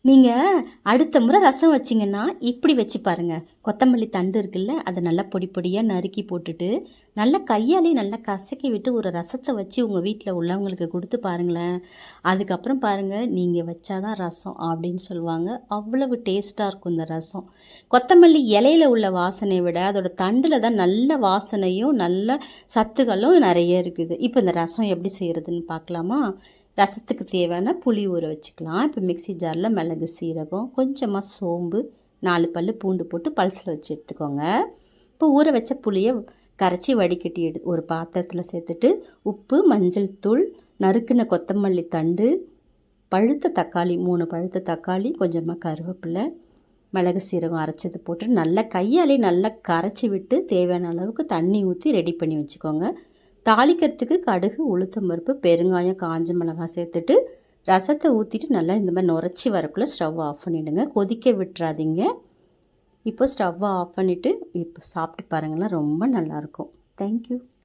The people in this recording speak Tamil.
நீங்கள் அடுத்த முறை ரசம் வச்சிங்கன்னா இப்படி வச்சு பாருங்கள். கொத்தமல்லி தண்டு இருக்குல்ல, அதை நல்லா பொடி பொடியாக நறுக்கி போட்டுட்டு நல்லா கையாலே நல்லா கசக்கி விட்டு ஒரு ரசத்தை வச்சு உங்கள் வீட்டில் உள்ளவங்களுக்கு கொடுத்து பாருங்களேன். அதுக்கப்புறம் பாருங்கள், நீங்கள் வச்சாதான் ரசம் அப்படின்னு சொல்லுவாங்க. அவ்வளவு டேஸ்ட்டாக இருக்கும் இந்த ரசம். கொத்தமல்லி இலையில் உள்ள வாசனையை விட அதோட தண்டில் தான் நல்ல வாசனையும் நல்ல சத்துக்களும் நிறைய இருக்குது. இப்போ இந்த ரசம் எப்படி செய்கிறதுன்னு பார்க்கலாமா? ரசத்துக்கு தேவையான புளி ஊற வச்சுக்கலாம். இப்போ மிக்ஸி ஜாரில் மிளகு, சீரகம், கொஞ்சமாக சோம்பு, 4 பல் பூண்டு போட்டு பல்ஸில் வச்சு எடுத்துக்கோங்க. இப்போ ஊற வச்ச புளியை கரைச்சி வடிகட்டி ஒரு பாத்திரத்தில் சேர்த்துட்டு உப்பு, மஞ்சள் தூள், நறுக்கின கொத்தமல்லி தண்டு, பழுத்த தக்காளி 3 பழுத்த தக்காளி, கொஞ்சமாக கருவேப்பிலை, மிளகு, சீரகம் அரைச்சது போட்டு நல்லா கையாலே நல்லா கரைச்சி விட்டு தேவையான அளவுக்கு தண்ணி ஊற்றி ரெடி பண்ணி வச்சுக்கோங்க. தாளிக்கிறதுக்கு கடுகு, உளுத்தம் பருப்பு, பெருங்காயம், காஞ்ச மிளகாய் சேர்த்துட்டு ரசத்தை ஊற்றிட்டு நல்லா இந்த மாதிரி நுரைச்சி வரக்குள்ளே ஸ்டவ் ஆஃப் பண்ணிவிடுங்க. கொதிக்க விட்டுறாதீங்க. இப்போ ஸ்டவ்வை ஆஃப் பண்ணிவிட்டு இப்போ சாப்பிட்டு பாருங்களேன், ரொம்ப நல்லாயிருக்கும். தேங்க்யூ.